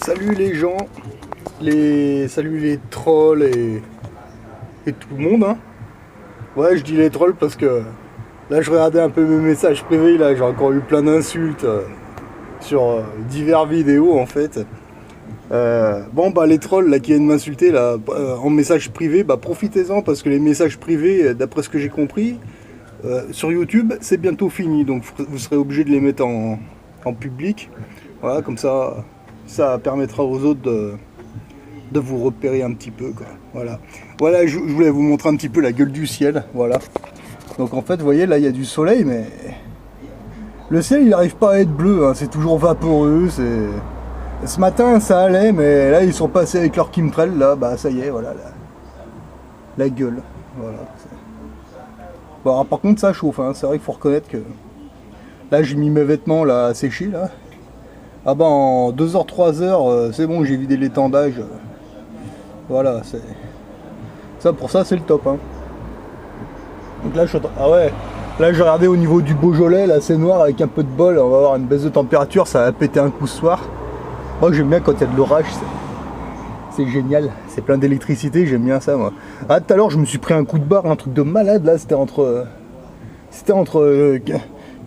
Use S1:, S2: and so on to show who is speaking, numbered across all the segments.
S1: Salut les gens, salut les trolls et tout le monde, hein. Ouais, je dis les trolls parce que là je regardais un peu mes messages privés, là j'ai encore eu plein d'insultes sur divers vidéos en fait. Bon bah les trolls là qui viennent m'insulter là en message privé, bah profitez-en parce que les messages privés, d'après ce que j'ai compris, sur YouTube c'est bientôt fini, donc vous serez obligé de les mettre en public. Voilà, comme ça permettra aux autres de vous repérer un petit peu quoi. Voilà, je voulais vous montrer un petit peu la gueule du ciel. Voilà. Donc en fait, vous voyez là, il y a du soleil, mais le ciel il n'arrive pas à être bleu, hein. C'est toujours vaporeux. Ce matin ça allait, mais là ils sont passés avec leur chemtrail, là, bah ça y est, voilà, la gueule. Voilà. Bon, alors, par contre ça chauffe, hein. C'est vrai qu'il faut reconnaître que là j'ai mis mes vêtements là à sécher là. Ah bah en 2h, 3h, c'est bon, j'ai vidé l'étendage. Voilà, c'est. Ça pour ça c'est le top, hein. Donc là je suis. Ah ouais. Là j'ai regardé au niveau du Beaujolais, là c'est noir avec un peu de bol, on va avoir une baisse de température, ça va péter un coup ce soir. Moi j'aime bien quand il y a de l'orage, c'est génial, c'est plein d'électricité, j'aime bien ça moi. Ah tout à l'heure je me suis pris un coup de barre, un truc de malade là, c'était entre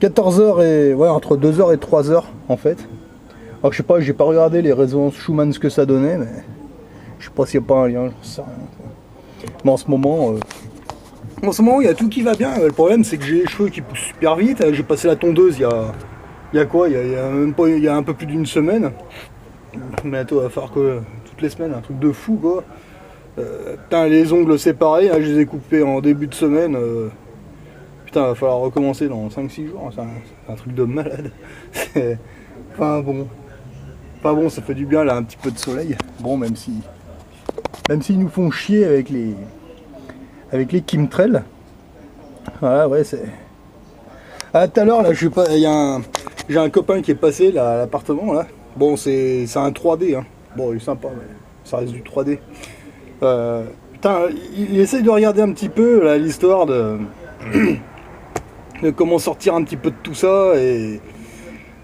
S1: 14h et. Ouais, entre 2h et 3h en fait. Alors je sais pas, j'ai pas regardé les résonances Schumann ce que ça donnait, mais je sais pas s'il n'y a pas un lien, j'en sais rien. Mais en ce moment il y a tout qui va bien. Le problème c'est que j'ai les cheveux qui poussent super vite. J'ai passé la tondeuse il y a quoi, même pas, il y a un peu plus d'une semaine. Mais attends, il va falloir que toutes les semaines, un truc de fou quoi. Putain, les ongles c'est pareil, hein, je les ai coupés en début de semaine. Putain, il va falloir recommencer dans 5-6 jours, c'est un truc de malade. Enfin bon, ça fait du bien là, un petit peu de soleil. Bon, même s'ils nous font chier avec les chemtrails. Voilà, ouais, c'est. Ah, tout à l'heure là, je sais pas, j'ai un copain qui est passé là à l'appartement là. Bon, c'est un 3D, hein. Bon, il est sympa, mais ça reste du 3D. Putain, il essaye de regarder un petit peu là l'histoire de comment sortir un petit peu de tout ça et.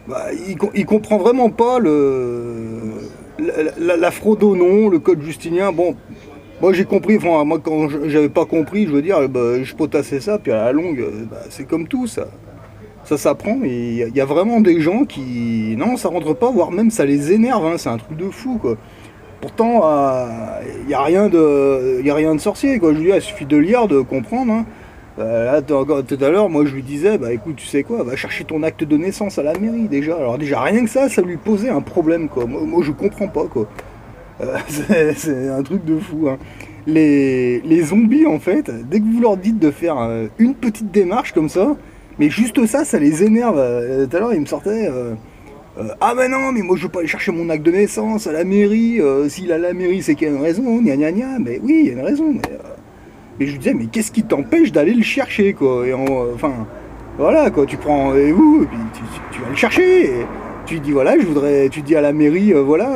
S1: Bah, il comprend vraiment pas la fraude au nom, le code justinien. Bon, moi j'ai compris, enfin, moi quand j'avais pas compris, je veux dire, bah, je potassais ça, puis à la longue, bah, c'est comme tout, ça s'apprend. Et il y a vraiment des gens qui. Non, ça rentre pas, voire même ça les énerve, hein, c'est un truc de fou, quoi. Pourtant, il n'y a rien de sorcier, quoi. Je veux dire, il suffit de lire, de comprendre, hein. Là, tout à l'heure, moi je lui disais, bah écoute, tu sais quoi, va chercher ton acte de naissance à la mairie déjà. Alors déjà, rien que ça lui posait un problème, quoi. Moi je comprends pas, quoi. C'est un truc de fou, hein. Les zombies, en fait, dès que vous leur dites de faire une petite démarche comme ça, mais juste ça les énerve. Tout à l'heure, il me sortait... ah mais non, mais moi je veux pas aller chercher mon acte de naissance à la mairie. S'il a la mairie, c'est qu'il y a une raison, gna gna gna. Mais oui, il y a une raison, mais je lui disais, mais qu'est-ce qui t'empêche d'aller le chercher, quoi. Et enfin, voilà, quoi, tu prends rendez-vous, et puis tu vas le chercher. Et tu dis, voilà, tu dis à la mairie, voilà,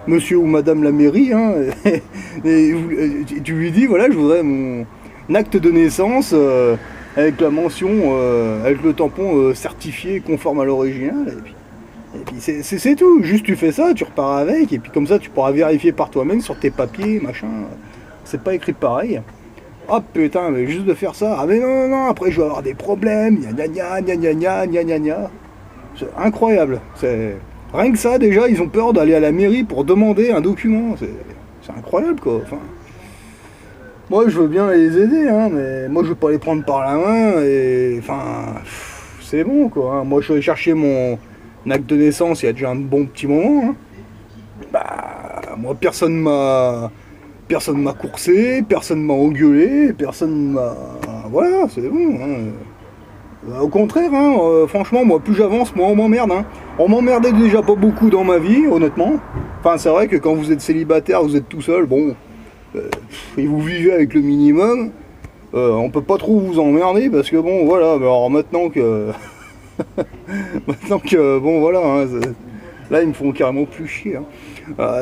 S1: monsieur ou madame la mairie, hein, et tu lui dis, voilà, je voudrais mon acte de naissance avec la mention, avec le tampon certifié conforme à l'original, et puis c'est tout. Juste tu fais ça, tu repars avec, et puis comme ça tu pourras vérifier par toi-même sur tes papiers, machin. C'est pas écrit pareil. Oh putain, mais juste de faire ça. Ah mais non, après je vais avoir des problèmes. Gna gna gna gna gna gna gna gna. C'est incroyable. Rien que ça, déjà, ils ont peur d'aller à la mairie pour demander un document. C'est incroyable, quoi. Enfin, moi, je veux bien les aider, hein, mais moi, je veux pas les prendre par la main. Et enfin, c'est bon, quoi. Hein. Moi, je suis allé chercher mon acte de naissance il y a déjà un bon petit moment. Hein. Bah, moi, personne m'a coursé, personne m'a engueulé, personne m'a. Voilà, c'est bon. Hein. Au contraire, hein, franchement, moi, plus j'avance, moins on m'emmerde. Hein. On m'emmerdait déjà pas beaucoup dans ma vie, honnêtement. Enfin, c'est vrai que quand vous êtes célibataire, vous êtes tout seul, bon, et vous vivez avec le minimum, on peut pas trop vous emmerder parce que bon, voilà. Mais alors maintenant que, bon, voilà. Hein, là, ils me font carrément plus chier. Hein.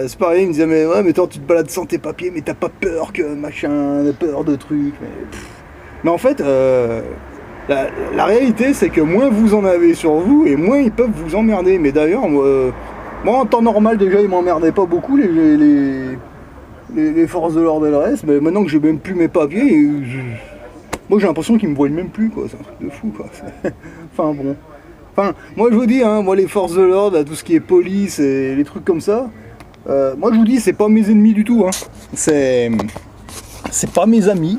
S1: C'est pareil, ils me disaient, mais ouais, mais toi, tu te balades sans tes papiers, mais t'as pas peur que machin, peur de trucs. Mais en fait, la réalité, c'est que moins vous en avez sur vous, et moins ils peuvent vous emmerder. Mais d'ailleurs, moi en temps normal, déjà, ils m'emmerdaient pas beaucoup, les forces de l'ordre et le reste, mais maintenant que j'ai même plus mes papiers, moi j'ai l'impression qu'ils me voient même plus, quoi. C'est un truc de fou, quoi. Enfin bon. Enfin, moi je vous dis, hein, moi les forces de l'ordre, tout ce qui est police et les trucs comme ça, moi je vous dis, c'est pas mes ennemis du tout, hein. C'est pas mes amis,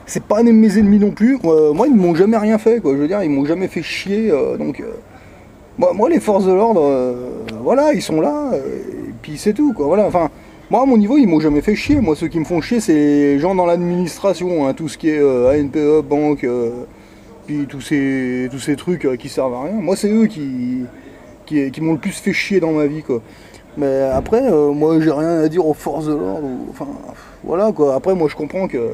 S1: c'est pas mes ennemis non plus. Moi ils m'ont jamais rien fait, quoi. Je veux dire, ils m'ont jamais fait chier, donc moi les forces de l'ordre, voilà, ils sont là, et puis c'est tout, quoi. Voilà, enfin. Moi, à mon niveau, ils m'ont jamais fait chier. Moi, ceux qui me font chier, c'est les gens dans l'administration, hein, tout ce qui est ANPE, banque, puis tous ces trucs qui servent à rien. Moi, c'est eux qui m'ont le plus fait chier dans ma vie, quoi. Mais après, moi, j'ai rien à dire aux forces de l'ordre. Enfin, voilà, quoi. Après, moi, je comprends que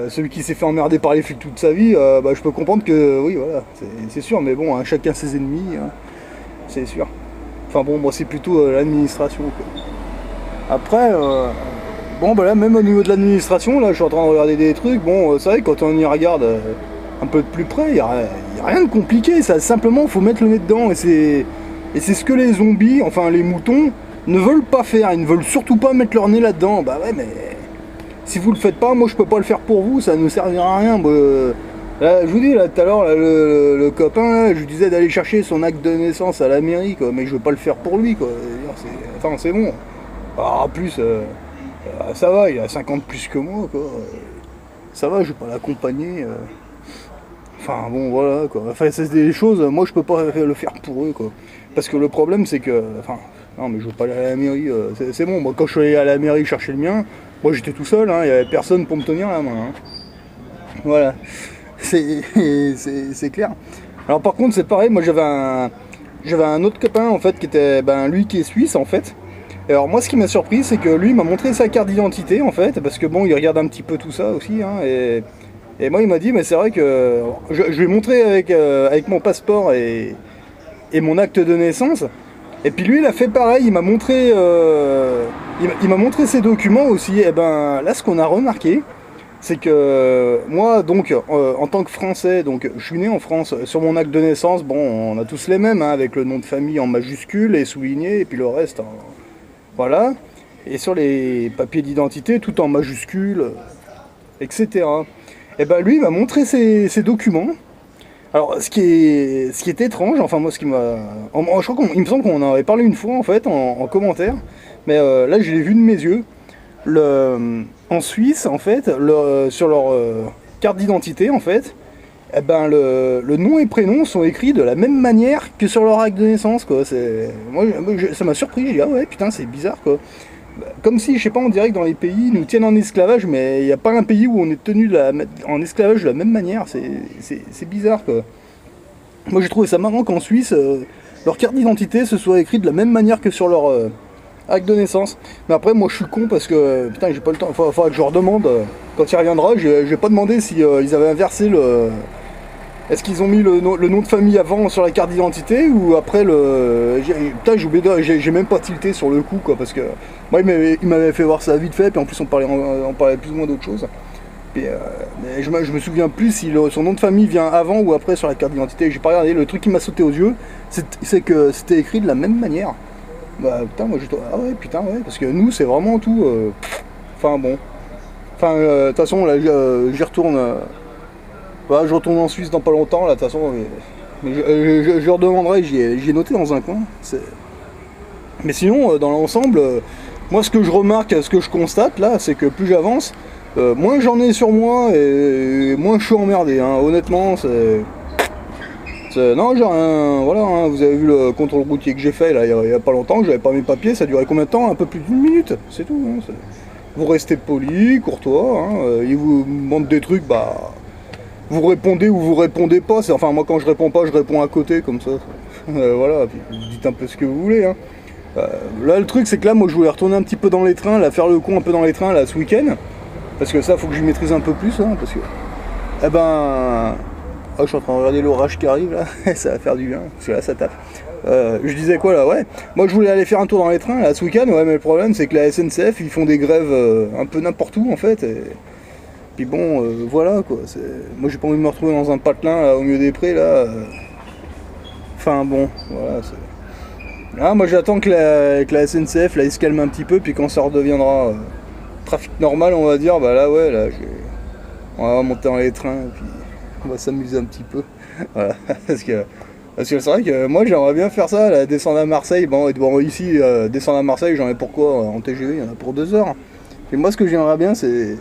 S1: celui qui s'est fait emmerder par les flics toute sa vie, je peux comprendre que, oui, voilà, c'est sûr. Mais bon, hein, chacun ses ennemis, hein, c'est sûr. Enfin bon, moi, c'est plutôt l'administration, quoi. Après, là, même au niveau de l'administration, là, je suis en train de regarder des trucs. Bon, c'est vrai, quand on y regarde un peu de plus près, il n'y a rien de compliqué. Ça, simplement, il faut mettre le nez dedans. Et c'est ce que les zombies, enfin les moutons, ne veulent pas faire. Ils ne veulent surtout pas mettre leur nez là-dedans. Bah ouais, mais si vous le faites pas, moi, je peux pas le faire pour vous. Ça ne servira à rien. Là, je vous dis, là, tout à l'heure, le copain, là, je lui disais d'aller chercher son acte de naissance à la mairie, quoi. Mais je veux pas le faire pour lui, quoi. Enfin, c'est bon. Alors, en plus, ça va, il a 50 plus que moi, quoi. Ça va, je vais pas l'accompagner. Enfin, bon, voilà, quoi. Enfin, c'est des choses, moi, je peux pas le faire pour eux, quoi. Parce que le problème, c'est que... Enfin, non, mais je veux pas aller à la mairie. C'est bon, moi, quand je suis allé à la mairie chercher le mien, moi, j'étais tout seul, hein, il y avait personne pour me tenir la main. Hein. Voilà. C'est clair. Alors, par contre, c'est pareil, moi, j'avais un autre copain, en fait, qui était... lui qui est suisse, en fait. Alors moi ce qui m'a surpris c'est que lui m'a montré sa carte d'identité en fait, parce que bon il regarde un petit peu tout ça aussi, hein, et moi il m'a dit mais c'est vrai que je lui ai montré avec mon passeport et mon acte de naissance, et puis lui il a fait pareil, il m'a montré ses documents aussi, et ben là ce qu'on a remarqué c'est que moi donc en tant que Français, donc je suis né en France, sur mon acte de naissance, bon on a tous les mêmes, hein, avec le nom de famille en majuscule et souligné, et puis le reste... Voilà, et sur les papiers d'identité, tout en majuscules, etc. Et ben lui, il m'a montré ses documents. Alors, ce qui est étrange, enfin moi, ce qui m'a... Je crois il me semble qu'on en avait parlé une fois, en fait, en commentaire, mais là, je l'ai vu de mes yeux. En Suisse, en fait, sur leur carte d'identité, en fait, eh ben le nom et prénom sont écrits de la même manière que sur leur acte de naissance, quoi. Moi, ça m'a surpris, j'ai dit ah ouais putain c'est bizarre, quoi. Comme si, je sais pas, on dirait que dans les pays ils nous tiennent en esclavage, mais il n'y a pas un pays où on est tenu en esclavage de la même manière, c'est bizarre, quoi. Moi j'ai trouvé ça marrant qu'en Suisse, leur carte d'identité se soit écrite de la même manière que sur leur acte de naissance. Mais après moi je suis con parce que putain j'ai pas le temps, faudra que je leur demande quand il reviendra, je vais pas demander si ils avaient inversé le... Est-ce qu'ils ont mis le nom de famille avant sur la carte d'identité ou après le... Putain, j'ai même pas tilté sur le coup, quoi, parce que moi il m'avait fait voir ça vite fait, puis en plus on parlait plus ou moins d'autre chose. Mais je me souviens plus si son nom de famille vient avant ou après sur la carte d'identité. J'ai pas regardé, le truc qui m'a sauté aux yeux, c'est que c'était écrit de la même manière. Bah putain, moi j'ai... Ah ouais, putain, ouais, parce que nous c'est vraiment tout... Enfin bon. Enfin, de toute façon, là j'y retourne... je retourne en Suisse dans pas longtemps, là, de toute façon, mais je redemanderai, j'y ai noté dans un coin. Mais sinon, dans l'ensemble, moi ce que je remarque, ce que je constate, là, c'est que plus j'avance, moins j'en ai sur moi, et moins je suis emmerdé, hein. Honnêtement, non, j'ai rien, voilà, hein, vous avez vu le contrôle routier que j'ai fait, là, il y a pas longtemps, j'avais pas mes papiers, ça durait combien de temps? Un peu plus d'une minute, c'est tout, hein, vous restez poli, courtois, hein, ils vous demandent des trucs, vous répondez ou vous répondez pas. Enfin, moi, quand je réponds pas, je réponds à côté, comme ça. Voilà, puis vous dites un peu ce que vous voulez. Hein. Là, le truc, c'est que là, moi, je voulais retourner un petit peu dans les trains, là, faire le con un peu dans les trains, là, ce week-end. Parce que ça, faut que j'y maîtrise un peu plus, hein, parce que... Eh ben... Oh, je suis en train de regarder l'orage qui arrive, là. Ça va faire du bien, parce que là, ça tape. Je disais quoi, là, ouais. Moi, je voulais aller faire un tour dans les trains, là, ce week-end, ouais, mais le problème, c'est que la SNCF, ils font des grèves un peu n'importe où, en fait, Puis bon, voilà quoi. Moi j'ai pas envie de me retrouver dans un patelin là, au milieu des prés là. Enfin bon, voilà. Ah, moi j'attends que la SNCF là, il se calme un petit peu, puis quand ça redeviendra trafic normal, on va dire, bah là ouais, là on va monter dans les trains, et puis on va s'amuser un petit peu. Voilà. Parce que c'est vrai que moi j'aimerais bien faire ça, là, descendre à Marseille. Bon ici, descendre à Marseille, j'en ai pour quoi en TGV, il y en a pour 2 heures. Et moi ce que j'aimerais bien, c'est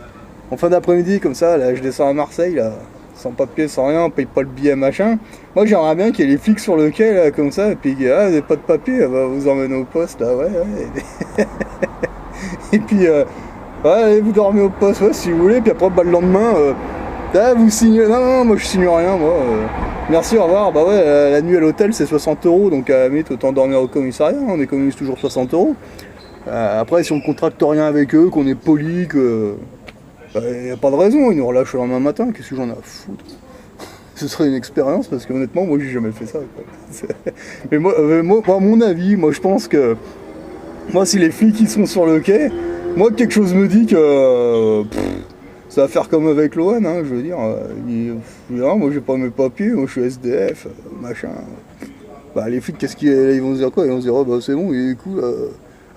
S1: en fin d'après-midi, comme ça, là je descends à Marseille, là, sans papier, sans rien, on paye pas le billet, machin. Moi j'aimerais bien qu'il y ait les flics sur le quai, là, comme ça, et puis vous n'avez pas de papier, elle va vous emmener au poste, là, ouais. Et puis, ouais, allez, vous dormez au poste, ouais, si vous voulez, puis après, bah, le lendemain, là, vous signez, non, moi je signe rien, moi. Merci, au revoir. Bah ouais, la nuit à l'hôtel c'est 60 €, donc à la limite autant dormir au commissariat, on économise toujours 60 €. Après, si on contracte rien avec eux, qu'on est poli, que. Bah, y a pas de raison, ils nous relâchent le lendemain matin, qu'est-ce que j'en ai à foutre? Ce serait une expérience parce que honnêtement, moi j'ai jamais fait ça. Mais moi, à mon avis, moi je pense que. Moi, si les flics ils sont sur le quai, moi quelque chose me dit que. Ça va faire comme avec l'ON, hein, je veux dire. Moi j'ai pas mes papiers, moi je suis SDF, machin. Bah les flics, ils vont se dire quoi? Ils vont se dire, oh, bah c'est bon, il est cool.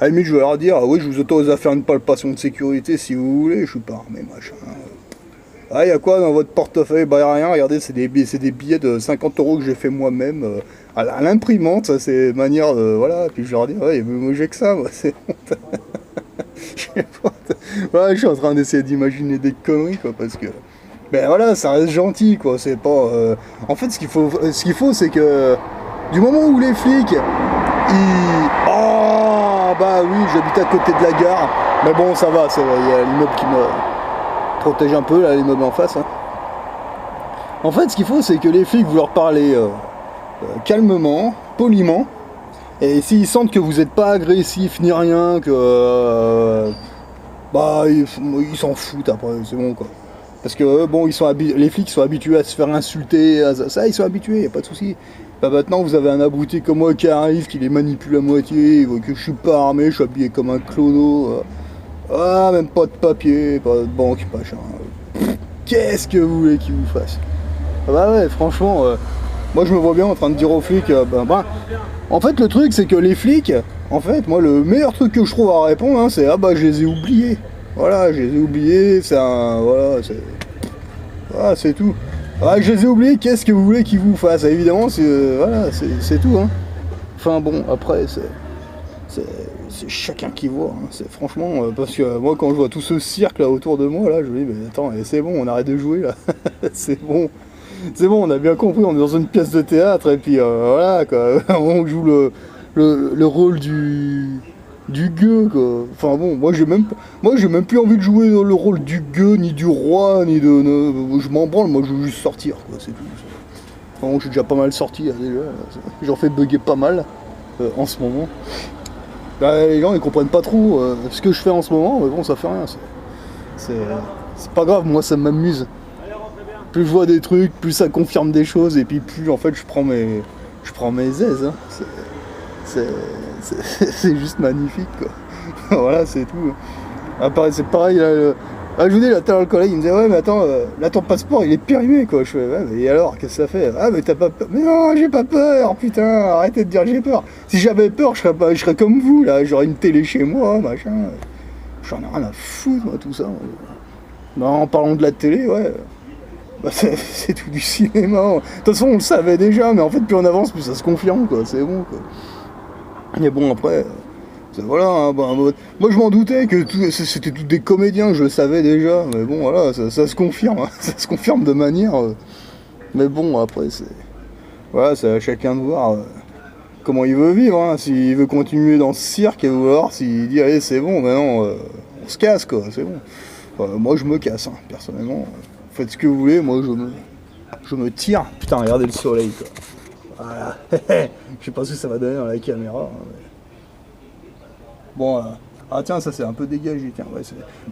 S1: À la limite, je vais leur dire, ah oui, je vous autorise à faire une palpation de sécurité si vous voulez, je suis pas armé, machin. Ah, y a quoi dans votre portefeuille? Bah rien, regardez, c'est des billets de 50 € que j'ai fait moi-même à l'imprimante, ça c'est manière de. Voilà, puis je leur dis, ouais, moi j'ai que ça, moi, c'est bon. Ouais, je suis en train d'essayer d'imaginer des conneries, quoi, parce que. Ben voilà, ça reste gentil, quoi, c'est pas. En fait, ce qu'il faut, c'est que. Du moment où les flics, ils. Oh, bah oui, j'habite à côté de la gare, mais bon, ça va, il y a l'immeuble qui me protège un peu, là, l'immeuble en face. Hein. En fait, ce qu'il faut, c'est que les flics, vous leur parlez calmement, poliment, et s'ils sentent que vous n'êtes pas agressif ni rien, que bah ils s'en foutent après, c'est bon quoi. Parce que bon, les flics sont habitués à se faire insulter, ça ils sont habitués, y a pas de souci. Bah maintenant vous avez un abruti comme moi qui arrive, qui les manipule à moitié, il voit que je suis pas armé, je suis habillé comme un clodo. Ah, même pas de papier, pas de banque, machin. Qu'est-ce que vous voulez qu'ils vous fassent? Ah bah ouais, franchement, moi je me vois bien en train de dire aux flics, en fait le truc c'est que les flics, en fait moi le meilleur truc que je trouve à répondre, hein, c'est ah bah je les ai oubliés. Voilà, je les ai oubliés, voilà, c'est tout. Ah, je les ai oubliés, qu'est-ce que vous voulez qu'ils vous fassent? Évidemment, c'est tout, hein. Enfin bon, après c'est chacun qui voit, hein. C'est franchement, parce que moi quand je vois tout ce cirque là autour de moi, là je me dis mais attends, c'est bon, on arrête de jouer là. C'est bon, on a bien compris, on est dans une pièce de théâtre et puis voilà quoi, on joue le rôle du gueux quoi. Enfin bon, moi j'ai même plus envie de jouer le rôle du gueux, ni du roi, ni je m'en branle, moi je veux juste sortir quoi, c'est tout. Enfin bon, j'ai déjà pas mal sorti là, déjà, j'en fais bugger pas mal en ce moment. Bah, les gens ils comprennent pas trop ce que je fais en ce moment, mais bon ça fait rien, c'est pas grave, moi ça m'amuse. Plus je vois des trucs, plus ça confirme des choses, et puis plus en fait je prends mes aises, hein. C'est juste magnifique quoi. Voilà, c'est tout. C'est pareil, là, je vous dis, là tout à l'heure le collègue il me disait ouais mais attends, là ton passeport il est périmé quoi. Je fais ouais mais et alors qu'est-ce que ça fait? Ah mais t'as pas peur? Mais non j'ai pas peur, putain, arrêtez de dire j'ai peur. Si j'avais peur je serais comme vous là, j'aurais une télé chez moi, machin. J'en ai rien à foutre moi tout ça. Bah, en parlant de la télé, ouais. Bah, c'est tout du cinéma. De toute façon on le savait déjà, mais en fait plus on avance plus ça se confirme quoi, c'est bon quoi. Mais bon après. Voilà, hein, moi je m'en doutais que c'était tous des comédiens, je le savais déjà, mais bon voilà, ça se confirme, hein, ça se confirme de manière. Mais bon après voilà, c'est à chacun de voir comment il veut vivre, hein, s'il veut continuer dans ce cirque ou alors s'il dit allez c'est bon, maintenant on se casse quoi, c'est bon. Moi je me casse, hein, personnellement. Faites ce que vous voulez, moi je me tire. Putain regardez le soleil quoi. Voilà. Je sais pas ce que ça va donner dans la caméra. Hein, mais... Bon, ah tiens, ça c'est un peu dégagé, tiens, ouais,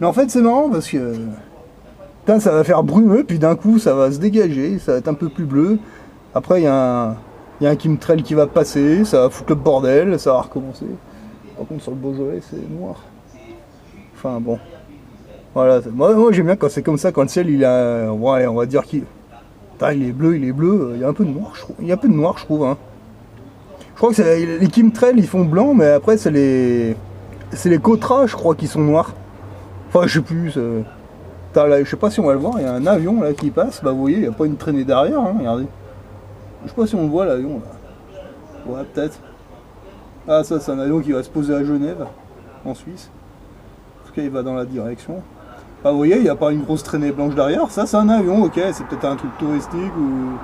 S1: mais en fait c'est marrant parce que putain, ça va faire brumeux, puis d'un coup ça va se dégager, ça va être un peu plus bleu. Après il y a un chemtrail qui va passer, ça va foutre le bordel, ça va recommencer. Par contre sur le Beaujolais c'est noir. Enfin bon. Voilà, moi j'aime bien quand c'est comme ça, quand le ciel il a, ouais, on va dire qu'il, putain, il est bleu, il y a un peu de noir, je trouve. Il y a un peu de noir, je trouve. Hein. Je crois que les chemtrails ils font blanc, mais après c'est les Cotra, je crois, qui sont noirs. Enfin, je sais plus. Là, je sais pas si on va le voir, il y a un avion là qui passe, bah vous voyez, il n'y a pas une traînée derrière, hein, regardez. Je sais pas si on le voit l'avion là. Ouais, peut-être. Ah, ça c'est un avion qui va se poser à Genève, en Suisse. En tout cas, il va dans la direction. Ah, vous voyez, il n'y a pas une grosse traînée blanche derrière. Ça, c'est un avion, ok. C'est peut-être un truc touristique ou.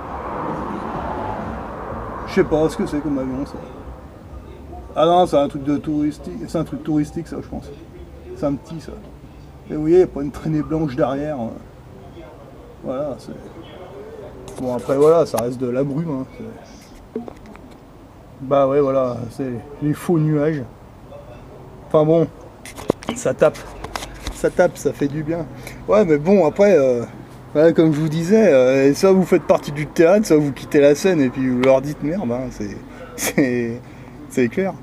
S1: Je sais pas ce que c'est comme avion, ça. Ah non, c'est un truc de touristique. C'est un truc touristique, ça, je pense. C'est un petit, ça. Et vous voyez, il n'y a pas une traînée blanche derrière. Voilà, c'est. Bon, après, voilà, ça reste de la brume. Hein. Bah ouais, voilà, c'est les faux nuages. Enfin bon, ça tape. Ça tape, ça fait du bien. Ouais, mais bon, après, voilà, comme je vous disais, soit vous faites partie du théâtre, soit vous quittez la scène et puis vous leur dites merde, hein, c'est clair.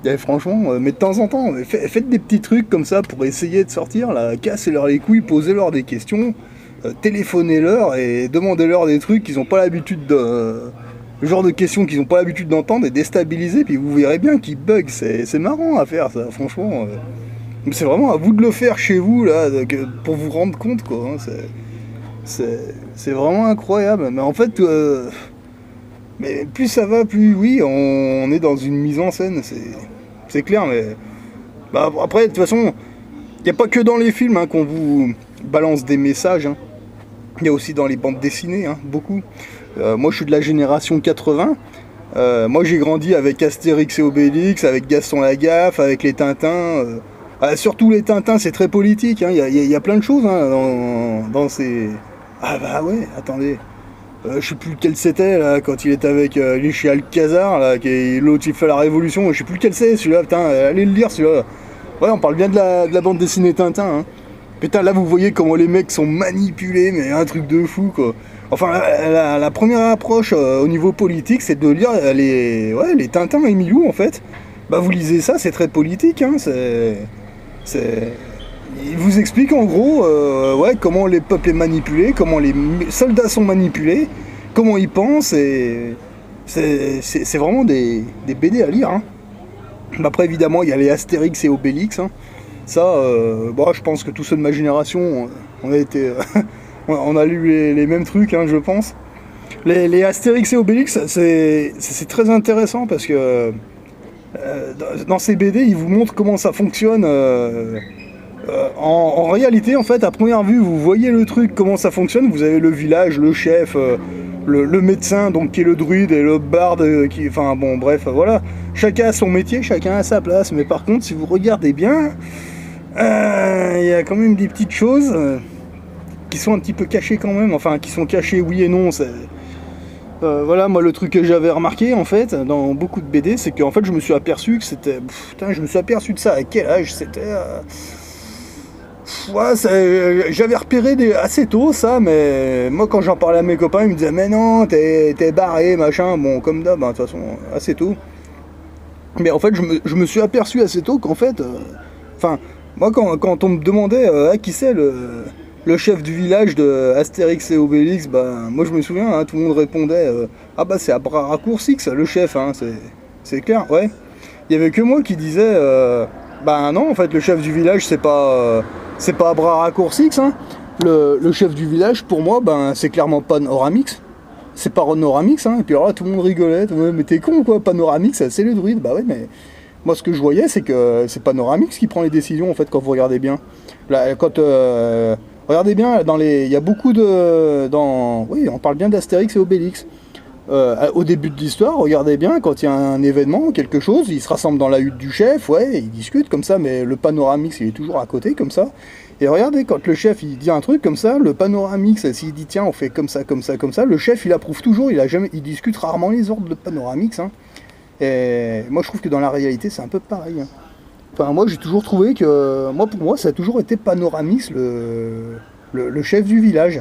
S1: Et franchement, mais de temps en temps, faites des petits trucs comme ça pour essayer de sortir, là, cassez-leur les couilles, posez-leur des questions, téléphonez-leur et demandez-leur des trucs qu'ils n'ont pas l'habitude de. Le genre de questions qu'ils n'ont pas l'habitude d'entendre et déstabiliser, puis vous verrez bien qu'ils bug, c'est marrant à faire ça, franchement. C'est vraiment à vous de le faire chez vous, là, pour vous rendre compte, quoi. Hein, c'est vraiment incroyable. Mais en fait, mais plus ça va, plus oui, on est dans une mise en scène, c'est clair. Mais bah, après, de toute façon, il n'y a pas que dans les films hein, qu'on vous balance des messages. Hein. Il y a aussi dans les bandes dessinées, hein, beaucoup. Moi, je suis de la génération 80. Moi, j'ai grandi avec Astérix et Obélix, avec Gaston Lagaffe, avec les Tintins. Surtout les Tintins, c'est très politique. Hein. Y a plein de choses hein, dans ces. Ah bah ouais, attendez. Je sais plus lequel c'était là, quand il était avec lui chez Alcazar, là, l'autre il fait la révolution. Je sais plus lequel c'est celui-là, putain, allez le lire celui-là. Ouais, on parle bien de la bande dessinée Tintin. Hein. Putain, là vous voyez comment les mecs sont manipulés, mais un truc de fou quoi. Enfin, la première approche au niveau politique, c'est de lire les Tintins et Milou en fait. Bah vous lisez ça, c'est très politique. Hein, il vous explique en gros comment les peuples sont manipulés, comment les soldats sont manipulés, comment ils pensent. Et c'est vraiment des BD à lire. Hein. Après évidemment il y a les Astérix et Obélix. Hein. Ça, je pense que tous ceux de ma génération, on a été, on a lu les mêmes trucs, hein, je pense. Les Astérix et Obélix, c'est très intéressant parce que dans ces BD, ils vous montrent comment ça fonctionne. En réalité, en fait, à première vue, vous voyez le truc, comment ça fonctionne. Vous avez le village, le chef, le médecin, donc qui est le druide, et le barde, enfin bon, bref, voilà. Chacun a son métier, chacun a sa place. Mais par contre, si vous regardez bien, il y a quand même des petites choses qui sont un petit peu cachées quand même. Enfin, qui sont cachées, oui et non. Voilà, moi le truc que j'avais remarqué en fait dans beaucoup de BD, c'est qu'en fait je me suis aperçu que c'était. Putain, je me suis aperçu de ça à quel âge c'était. J'avais repéré assez tôt ça, mais moi quand j'en parlais à mes copains, ils me disaient mais non, t'es barré, machin. Bon, comme d'hab, de toute façon, assez tôt. Mais en fait, je me suis aperçu assez tôt qu'en fait. Moi quand on me demandait qui c'est le chef du village de Astérix et Obélix, moi je me souviens, hein, tout le monde répondait ah bah c'est à bras raccourcis le chef, hein, c'est clair, ouais. Il y avait que moi qui disais non, en fait le chef du village c'est pas à bras raccourcis, hein. Le chef du village pour moi c'est clairement Panoramix. C'est pas Panoramix, hein. Et puis alors là tout le monde rigolait, mais t'es con quoi, Panoramix c'est le druide, bah ouais mais. Moi, ce que je voyais, c'est que c'est Panoramix qui prend les décisions, en fait, quand vous regardez bien. Là, regardez bien, il y a beaucoup de... Oui, on parle bien d'Astérix et Obélix. Au début de l'histoire, regardez bien, quand il y a un événement, quelque chose, ils se rassemblent dans la hutte du chef, ouais, ils discutent comme ça, mais le Panoramix, il est toujours à côté, comme ça. Et regardez, quand le chef, il dit un truc comme ça, le Panoramix, s'il dit, tiens, on fait comme ça, comme ça, comme ça, le chef, il approuve toujours, il discute rarement les ordres de Panoramix, hein. Et moi je trouve que dans la réalité c'est un peu pareil. Hein. Enfin moi j'ai toujours trouvé que pour moi ça a toujours été Panoramix le chef du village.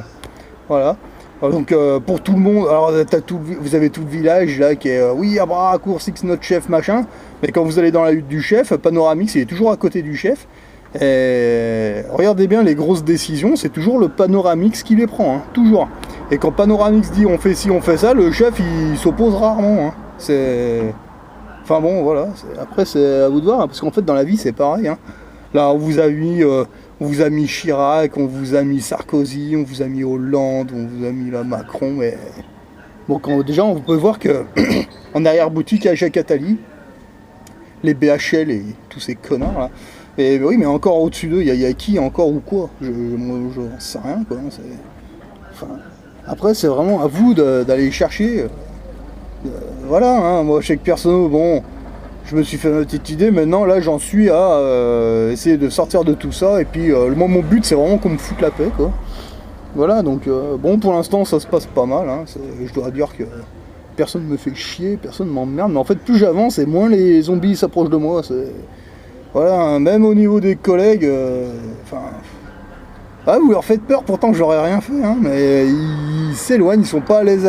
S1: Voilà. Donc pour tout le monde, alors vous avez tout le village là qui est oui à bras raccourcis notre chef machin, mais quand vous allez dans la hutte du chef, Panoramix il est toujours à côté du chef. Et regardez bien les grosses décisions, c'est toujours le Panoramix qui les prend, hein, toujours. Et quand Panoramix dit on fait ci, on fait ça, le chef il s'oppose rarement. Hein. C'est... Enfin bon, voilà. Après c'est à vous de voir, hein, parce qu'en fait dans la vie c'est pareil. Hein. Là on vous a mis Chirac, on vous a mis Sarkozy, on vous a mis Hollande, on vous a mis la Macron. Mais bon, déjà on peut voir que en arrière-boutique il y a Jacques Attali, les BHL et tous ces connards là. Et oui, mais encore au-dessus d'eux, il y a qui encore ou quoi? Je n'en sais rien, quoi. Enfin, après, c'est vraiment à vous d'aller chercher. Voilà, hein, moi, je sais que perso, bon, je me suis fait ma petite idée. Maintenant, là, j'en suis à essayer de sortir de tout ça. Et puis, moi, mon but, c'est vraiment qu'on me foute la paix, quoi. Voilà, donc, bon, pour l'instant, ça se passe pas mal. Hein, je dois dire que personne me fait chier, personne m'emmerde. Mais en fait, plus j'avance et moins les zombies s'approchent de moi. Voilà, même au niveau des collègues, enfin... Ah, vous leur faites peur, pourtant je j'aurais rien fait, hein, mais ils s'éloignent, ils sont pas à l'aise.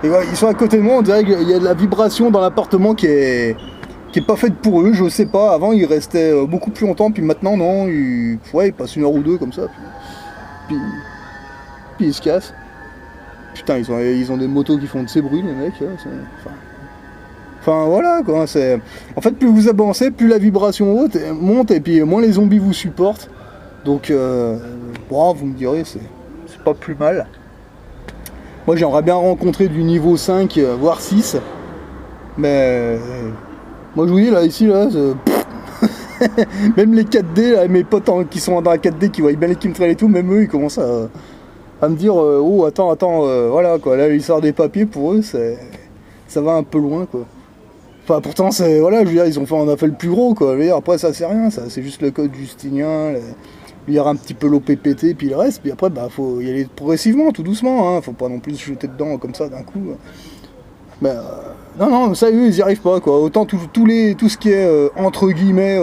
S1: Et ouais, ils sont à côté de moi, on dirait qu'il y a de la vibration dans l'appartement qui est pas faite pour eux, je sais pas. Avant ils restaient beaucoup plus longtemps, puis maintenant non, ils passent 1 heure ou 2 comme ça, puis ils se cassent. Putain, ils ont des motos qui font de ces bruits, les mecs, Enfin voilà quoi, c'est. En fait, plus vous avancez, plus la vibration haute monte et puis moins les zombies vous supportent. Donc bon, vous me direz, c'est pas plus mal. Moi j'aimerais bien rencontrer du niveau 5, voire 6. Mais moi je vous dis là, ici là, même les 4D, là, mes potes qui sont dans la 4D qui voient bien les chemtrails et tout, même eux ils commencent à me dire oh attends, voilà quoi, là l'histoire des papiers pour eux ça va un peu loin quoi. Enfin, pourtant, voilà, je veux dire, on a fait le plus gros, quoi. Je veux dire, après, ça, c'est rien, ça, c'est juste le code justinien, lire un petit peu l'OPPT, puis le reste, puis après, bah, faut y aller progressivement, tout doucement, hein. Faut pas non plus se jeter dedans comme ça d'un coup. Mais, non, ça, eux, ils y arrivent pas, quoi. Autant tout ce qui est, entre guillemets,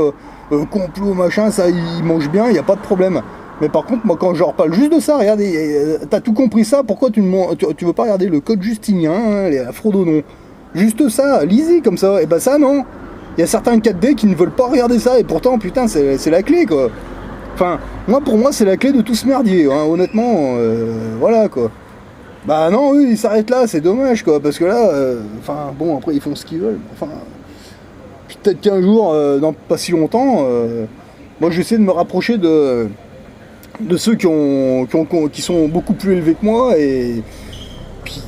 S1: complot, machin, ça, ils mangent bien, y a pas de problème. Mais par contre, moi, quand je leur parle juste de ça, regardez, t'as tout compris ça, pourquoi tu veux pas regarder le code justinien, hein, la fraude au nom? Juste ça, lisez comme ça, et bah ça non. Il y a certains 4D qui ne veulent pas regarder ça, et pourtant putain c'est la clé quoi. Enfin, pour moi c'est la clé de tout ce merdier, hein, honnêtement, voilà quoi. Bah non, eux ils s'arrêtent là, c'est dommage quoi, parce que là, enfin bon après ils font ce qu'ils veulent, enfin, peut-être qu'un jour, dans pas si longtemps, moi j'essaie de me rapprocher de ceux qui sont beaucoup plus élevés que moi, et puis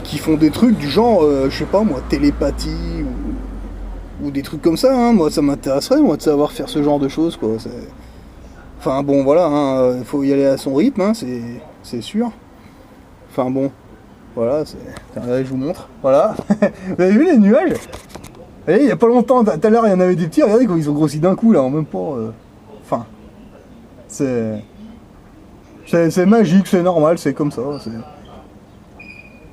S1: qui font des trucs du genre, je sais pas moi, télépathie ou des trucs comme ça, hein. Moi ça m'intéresserait moi de savoir faire ce genre de choses quoi. Enfin bon voilà, hein, il faut y aller à son rythme, hein, c'est sûr. Enfin bon, voilà, là, je vous montre, voilà. Vous avez vu les nuages? Vous voyez, il y a pas longtemps, tout à l'heure il y en avait des petits, regardez comment ils ont grossi d'un coup là, en même pas. Enfin, c'est magique, c'est normal, c'est comme ça.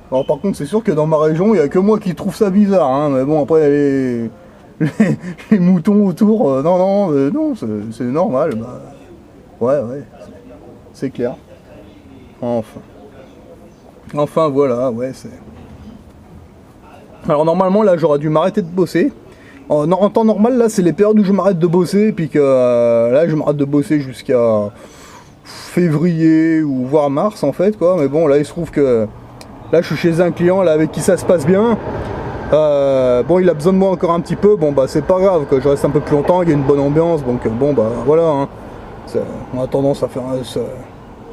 S1: Alors par contre c'est sûr que dans ma région il n'y a que moi qui trouve ça bizarre, hein, mais bon après les moutons autour, non, c'est normal, bah, ouais, c'est clair. Enfin voilà, ouais c'est... Alors normalement là j'aurais dû m'arrêter de bosser. En temps normal là c'est les périodes où je m'arrête de bosser, puis que là je m'arrête de bosser jusqu'à février ou voire mars en fait quoi, mais bon là il se trouve que là je suis chez un client là avec qui ça se passe bien. Bon il a besoin de moi encore un petit peu, bon bah c'est pas grave quoi, je reste un peu plus longtemps, il y a une bonne ambiance, donc bon bah voilà, hein. On a tendance à faire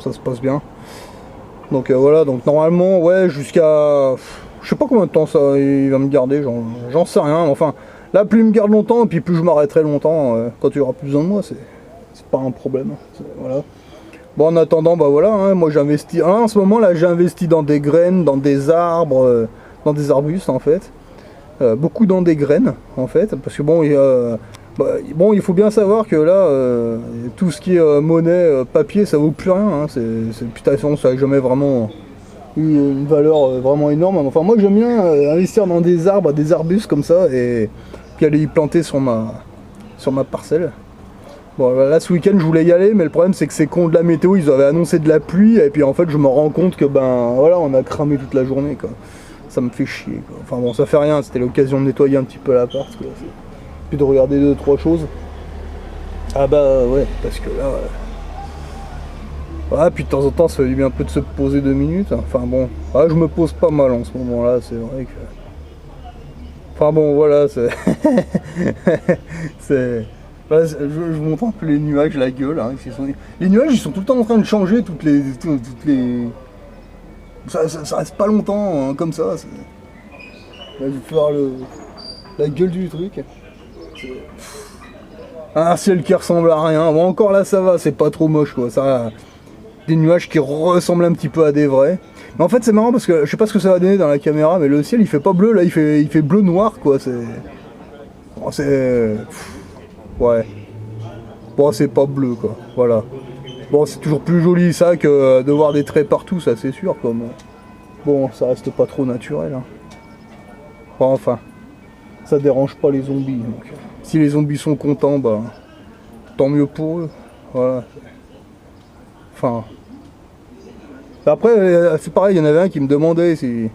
S1: ça se passe bien. Donc voilà, donc normalement ouais jusqu'à... Je sais pas combien de temps ça il va me garder, j'en sais rien, enfin là plus il me garde longtemps et puis plus je m'arrêterai longtemps, quand il y aura plus besoin de moi, c'est pas un problème, voilà. Bon en attendant bah voilà, hein, moi j'investis, en ce moment là j'investis dans des graines, dans des arbres, dans des arbustes en fait, beaucoup dans des graines en fait, parce que bon il faut bien savoir que là tout ce qui est monnaie, papier ça vaut plus rien, hein, putain ça n'a jamais vraiment eu une valeur vraiment énorme, enfin moi j'aime bien investir dans des arbres, des arbustes comme ça, et puis aller y planter sur ma parcelle. Bon là ce week-end je voulais y aller, mais le problème c'est que ces cons de la météo ils avaient annoncé de la pluie, et puis en fait je me rends compte que ben voilà on a cramé toute la journée quoi. Ça me fait chier quoi. Enfin bon ça fait rien, c'était l'occasion de nettoyer un petit peu l'appart quoi. Puis de regarder 2-3 choses. Ah bah ouais, parce que là... Ouais, puis de temps en temps, ça fait du bien un peu de se poser 2 minutes. Enfin bon, ah, je me pose pas mal en ce moment-là, c'est vrai que... Enfin bon, voilà, c'est... c'est... Là, je vous montre un peu les nuages, la gueule. Hein, les nuages, ils sont tout le temps en train de changer, toutes les... Ça reste pas longtemps hein, comme ça. Là, je vais faire la gueule du truc. Un ciel qui ressemble à rien. Bon, encore là, ça va, c'est pas trop moche, quoi. Ça, des nuages qui ressemblent un petit peu à des vrais. Mais en fait, c'est marrant parce que je sais pas ce que ça va donner dans la caméra, mais le ciel, il fait pas bleu, là, il fait bleu-noir, quoi. C'est... Bon, c'est... Ouais. Bon, c'est pas bleu, quoi. Voilà. Bon, c'est toujours plus joli, ça, que de voir des traits partout, ça, c'est sûr, quoi. Bon, ça reste pas trop naturel, hein. Bon, enfin, ça dérange pas les zombies, donc... Si les zombies sont contents, bah... Tant mieux pour eux. Voilà. Enfin... Après, c'est pareil, il y en avait un qui me demandait si...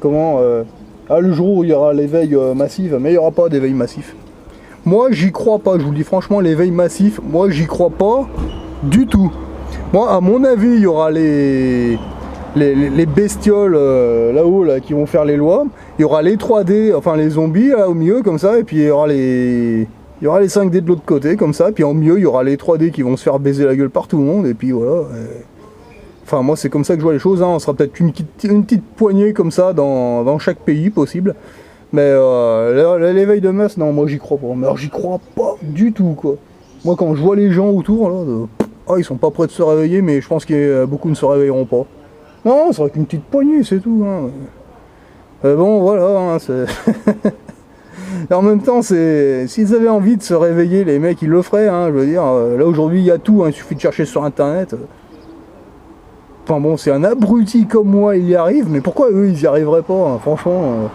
S1: comment... Ah, le jour où il y aura l'éveil massif, mais il n'y aura pas d'éveil massif. Moi, j'y crois pas, je vous le dis franchement, l'éveil massif, moi, j'y crois pas du tout. Moi, à mon avis, il y aura les bestioles là-haut là, qui vont faire les lois. Il y aura les 3D, enfin les zombies là au milieu comme ça, et puis il y aura les 5D de l'autre côté comme ça, puis en milieu il y aura les 3D qui vont se faire baiser la gueule par tout le monde, et puis voilà. Enfin moi c'est comme ça que je vois les choses, hein. On sera peut-être une petite poignée comme ça dans chaque pays possible. Mais l'éveil de masse, non moi j'y crois pas. Mais alors j'y crois pas du tout quoi. Moi quand je vois les gens autour là, ils sont pas prêts de se réveiller, mais je pense que beaucoup ne se réveilleront pas. Non, ça sera qu'une petite poignée, c'est tout. Hein. Bon, voilà, hein, c'est... Et en même temps, s'ils avaient envie de se réveiller, les mecs, ils le feraient. Hein, je veux dire, là aujourd'hui, il y a tout, hein, il suffit de chercher sur Internet. Enfin bon, c'est un abruti comme moi, il y arrive, mais pourquoi eux, ils y arriveraient pas hein, franchement,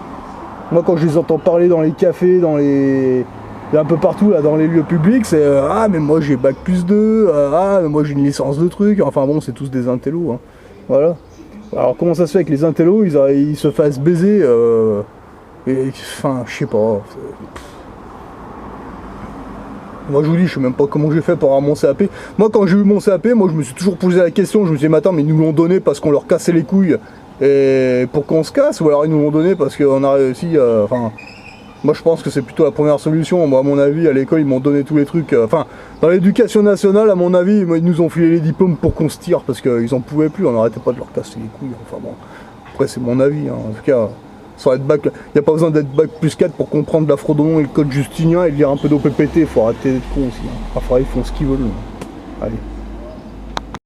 S1: moi, quand je les entends parler dans les cafés, un peu partout, là, dans les lieux publics, c'est ah, mais moi, j'ai bac plus 2, ah, mais moi, j'ai une licence de trucs. Enfin bon, c'est tous des intellos. Hein. Voilà. Alors comment ça se fait que les intellos ils se fassent baiser enfin je sais pas. Moi je vous dis je sais même pas comment j'ai fait pour avoir mon CAP. Moi quand j'ai eu mon CAP, moi je me suis toujours posé la question, je me suis dit mais attends mais ils nous l'ont donné parce qu'on leur cassait les couilles et pour qu'on se casse ou alors ils nous l'ont donné parce qu'on a réussi enfin moi je pense que c'est plutôt la première solution. Moi à mon avis à l'école ils m'ont donné tous les trucs. Enfin dans l'éducation nationale à mon avis ils nous ont filé les diplômes pour qu'on se tire parce qu'ils en pouvaient plus, on n'arrêtait pas de leur casser les couilles. Enfin bon, après c'est mon avis. Hein. En tout cas, sans être bac, il n'y a pas besoin d'être bac plus 4 pour comprendre la Frodon et le code justinien et de lire un peu d'OPPT. Il faut arrêter d'être con aussi. Hein. Enfin ils font ce qu'ils veulent. Allez.